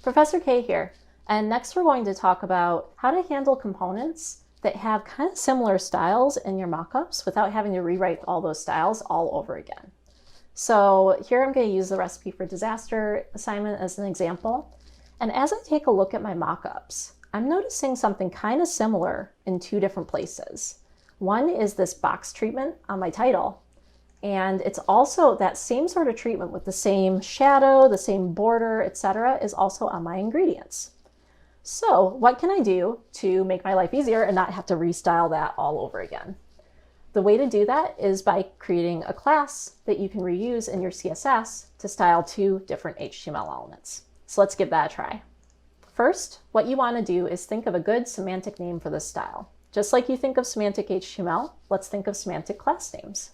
Professor K here, and next we're going to talk about how to handle components that have kind of similar styles in your mockups without having to rewrite all those styles all over again. So here I'm going to use the recipe for disaster assignment as an example, and as I take a look at my mockups, I'm noticing something kind of similar in two different places. One is this box treatment on my title, and it's also that same sort of treatment with the same shadow, the same border, etc. is also on my ingredients. So what can I do to make my life easier and not have to restyle that all over again? The way to do that is by creating a class that you can reuse in your CSS to style two different HTML elements. So let's give that a try. First, what you want to do is think of a good semantic name for this style. Just like you think of semantic HTML, let's think of semantic class names.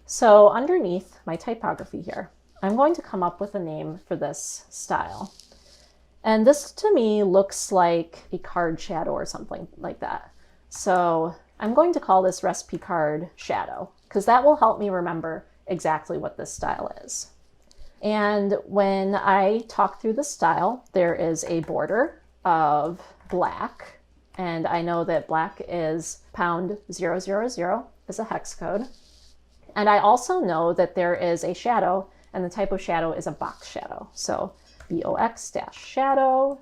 So underneath my typography here, I'm going to come up with a name for this style. And this to me looks like a card shadow or something like that. So I'm going to call this recipe card shadow because that will help me remember exactly what this style is. And when I talk through the style, there is a border of black. And I know that black is #000 is a hex code. And I also know that there is a shadow, and the type of shadow is a box shadow. So box-shadow.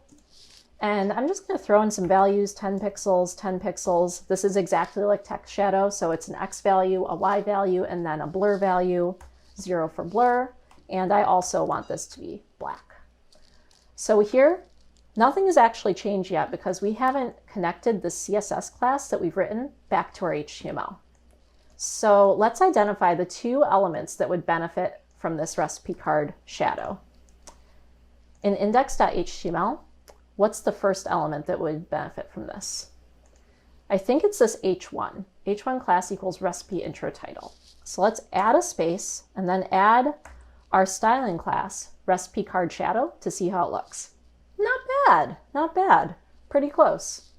And I'm just going to throw in some values, 10 pixels, 10 pixels. This is exactly like text shadow. So it's an X value, a Y value, and then a blur value, 0 for blur. And I also want this to be black. So here, nothing has actually changed yet because we haven't connected the CSS class that we've written back to our HTML. So let's identify the two elements that would benefit from this recipe card shadow. In index.html, what's the first element that would benefit from this? I think it's this h1. h1 class equals recipe intro title. So let's add a space and then add our styling class, recipe card shadow, to see how it looks. Not bad, not bad, pretty close.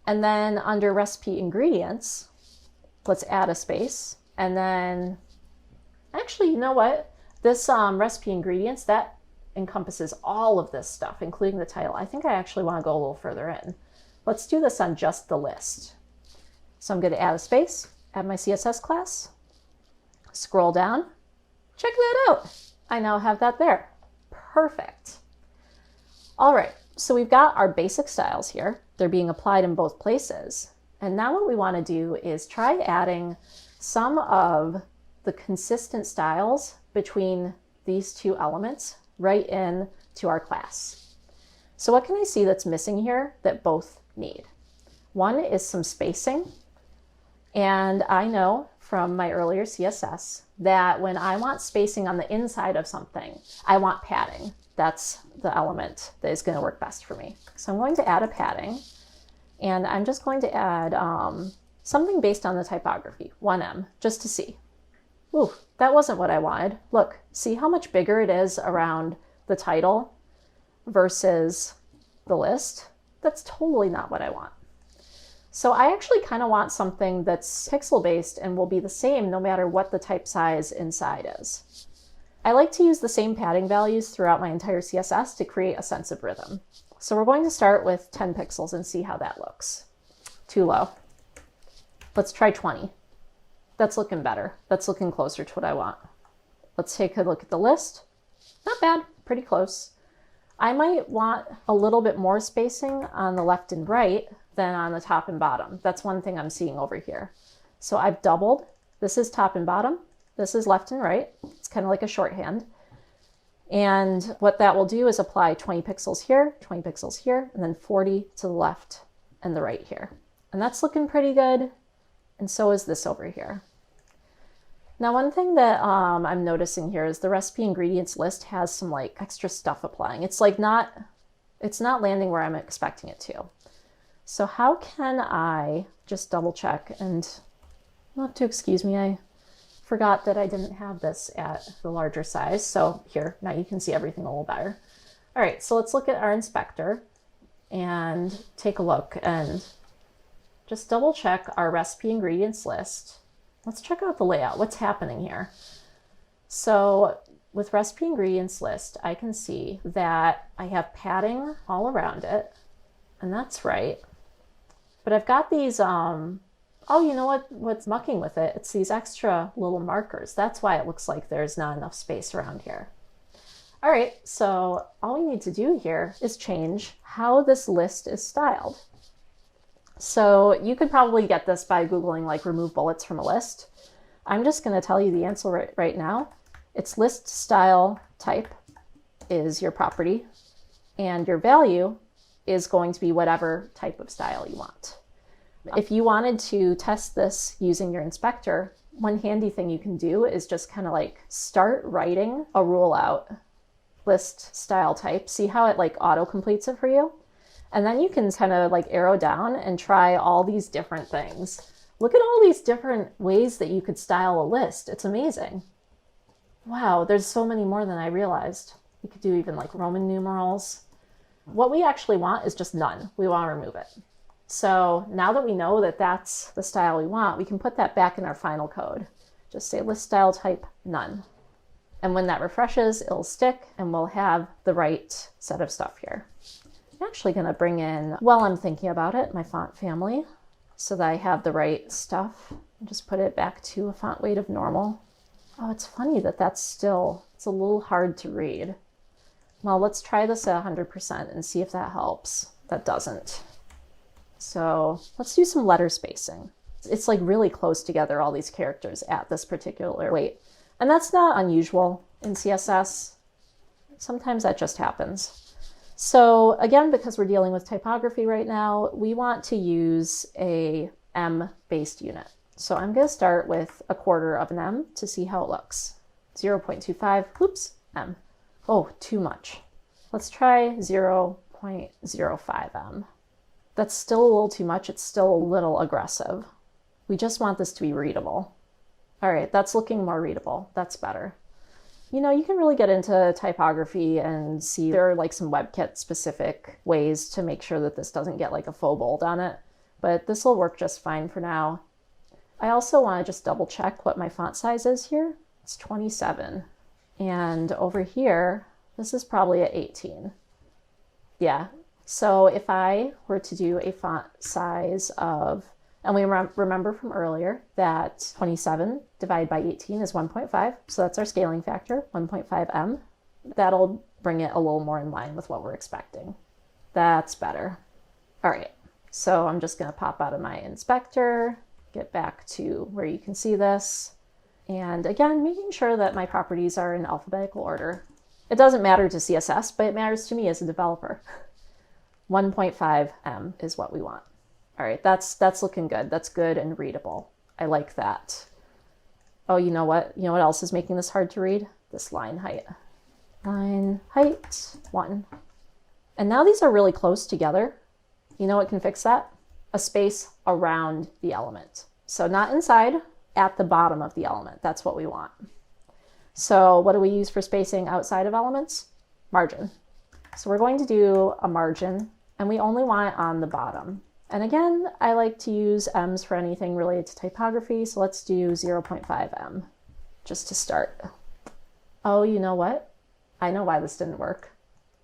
And then under recipe ingredients, let's add a space, and then, actually, you know what? This recipe ingredients, that encompasses all of this stuff, including the title. I think I actually want to go a little further in. Let's do this on just the list. So I'm going to add a space, add my CSS class, scroll down, check that out. I now have that there. Perfect. All right, so we've got our basic styles here. They're being applied in both places. And now what we want to do is try adding some of the consistent styles between these two elements right in to our class. So what can I see that's missing here that both need? One is some spacing. And I know from my earlier CSS that when I want spacing on the inside of something, I want padding. That's the element that is going to work best for me. So I'm going to add a padding. And I'm just going to add something based on the typography, 1em, just to see. Ooh, that wasn't what I wanted. Look, see how much bigger it is around the title versus the list? That's totally not what I want. So I actually kind of want something that's pixel-based and will be the same no matter what the type size inside is. I like to use the same padding values throughout my entire CSS to create a sense of rhythm. So we're going to start with 10 pixels and see how that looks. Too low. Let's try 20. That's looking better. That's looking closer to what I want. Let's take a look at the list. Not bad, pretty close. I might want a little bit more spacing on the left and right than on the top and bottom. That's one thing I'm seeing over here. So I've doubled. This is top and bottom. This is left and right. It's kind of like a shorthand. And what that will do is apply 20 pixels here, 20 pixels here, and then 40 to the left and the right here. And that's looking pretty good. And so is this over here. Now, one thing that I'm noticing here is the recipe ingredients list has some like extra stuff applying. It's like it's not landing where I'm expecting it to. So how can I just double check? And you'll have to excuse me, I forgot that I didn't have this at the larger size. So here, now you can see everything a little better. All right, so let's look at our inspector and take a look and just double check our recipe ingredients list. Let's check out the layout. What's happening here? So with recipe ingredients list, I can see that I have padding all around it, and that's right. But I've got these, oh, you know what's mucking with it? It's these extra little markers. That's why it looks like there's not enough space around here. All right, so all we need to do here is change how this list is styled. So you could probably get this by Googling like remove bullets from a list. I'm just going to tell you the answer right now. It's list style type is your property, and your value is going to be whatever type of style you want. If you wanted to test this using your inspector, one handy thing you can do is just kind of like start writing a rule out, list style type, see how it like auto completes it for you. And then you can kind of like arrow down and try all these different things. Look at all these different ways that you could style a list. It's amazing. Wow, there's so many more than I realized. You could do even like Roman numerals. What we actually want is just none. We want to remove it. So now that we know that that's the style we want, we can put that back in our final code. Just say list style type none. And when that refreshes, it'll stick and we'll have the right set of stuff here. I'm actually going to bring in, while I'm thinking about it, my font family so that I have the right stuff. Just put it back to a font weight of normal. Oh, it's funny that it's a little hard to read. Well, let's try this at 100% and see if that helps. That doesn't. So let's do some letter spacing. It's like really close together, all these characters at this particular weight. And that's not unusual in CSS. Sometimes that just happens. So again, because we're dealing with typography right now, we want to use a M-based unit. So I'm going to start with 1/4 of an M to see how it looks. 0.25, oops, M. Oh, too much. Let's try 0.05 M. That's still a little too much. It's still a little aggressive. We just want this to be readable. All right, that's looking more readable. That's better. You know, you can really get into typography and see there are like some WebKit specific ways to make sure that this doesn't get like a faux bold on it, but this will work just fine for now. I also want to just double check what my font size is here. It's 27. And over here, this is probably at 18. Yeah. So if I were to do a font size of, and we remember from earlier that 27 divided by 18 is 1.5. So that's our scaling factor, 1.5 M. That'll bring it a little more in line with what we're expecting. That's better. All right. So I'm just going to pop out of my inspector, get back to where you can see this. And again, making sure that my properties are in alphabetical order. It doesn't matter to CSS, but it matters to me as a developer. 1.5 M is what we want. All right, that's looking good. That's good and readable. I like that. Oh, you know what? You know what else is making this hard to read? This line height. Line height 1. And now these are really close together. You know what can fix that? A space around the element. So not inside, at the bottom of the element. That's what we want. So what do we use for spacing outside of elements? Margin. So we're going to do a margin, and we only want it on the bottom. And again, I like to use M's for anything related to typography, so let's do 0.5 M just to start. Oh, you know what? I know why this didn't work.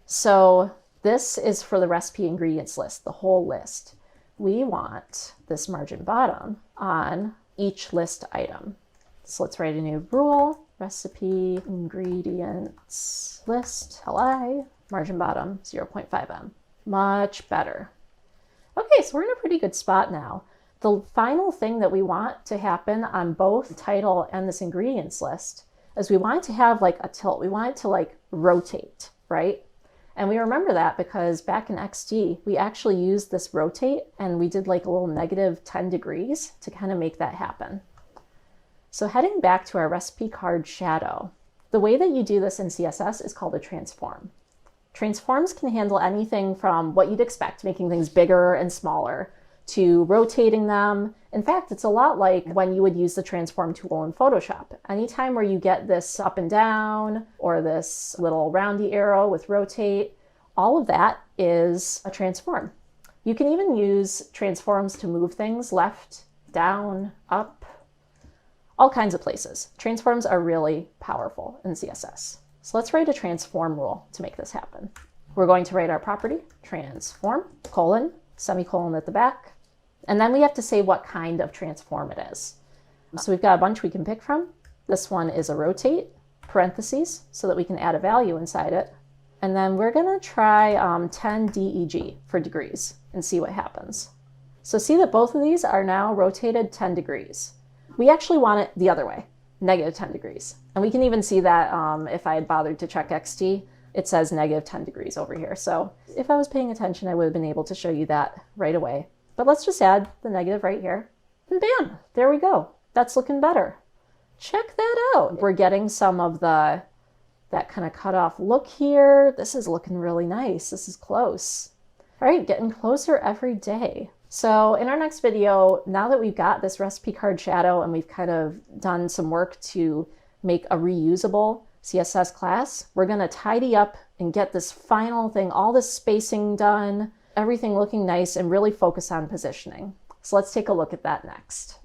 So this is for the recipe ingredients list, the whole list. We want this margin bottom on each list item. So let's write a new rule, recipe ingredients list, LI, margin bottom, 0.5 M. Much better. Okay, so we're in a pretty good spot now. The final thing that we want to happen on both title and this ingredients list is we want it to have like a tilt. We want it to like rotate, right? And we remember that because back in XD, we actually used this rotate and we did like a little negative 10 degrees to kind of make that happen. So heading back to our recipe card shadow, the way that you do this in CSS is called a transform. Transforms can handle anything from what you'd expect, making things bigger and smaller, to rotating them. In fact, it's a lot like when you would use the transform tool in Photoshop. Anytime where you get this up and down or this little roundy arrow with rotate, all of that is a transform. You can even use transforms to move things left, down, up. all kinds of places. Transforms are really powerful in CSS. So let's write a transform rule to make this happen. We're going to write our property, transform, colon, semicolon at the back, and then we have to say what kind of transform it is. So we've got a bunch we can pick from. This one is a rotate, parentheses, so that we can add a value inside it. And then we're gonna try 10 DEG for degrees and see what happens. So see that both of these are now rotated 10 degrees. We actually want it the other way, negative 10 degrees. And we can even see that if I had bothered to check XT, it says negative 10 degrees over here. So if I was paying attention, I would have been able to show you that right away. But let's just add the negative right here. And bam, there we go. That's looking better. Check that out. We're getting some of that kind of cut off look here. This is looking really nice. This is close. All right, getting closer every day. So in our next video, now that we've got this recipe card shadow and we've kind of done some work to make a reusable CSS class, we're going to tidy up and get this final thing, all this spacing done, everything looking nice, and really focus on positioning. So let's take a look at that next.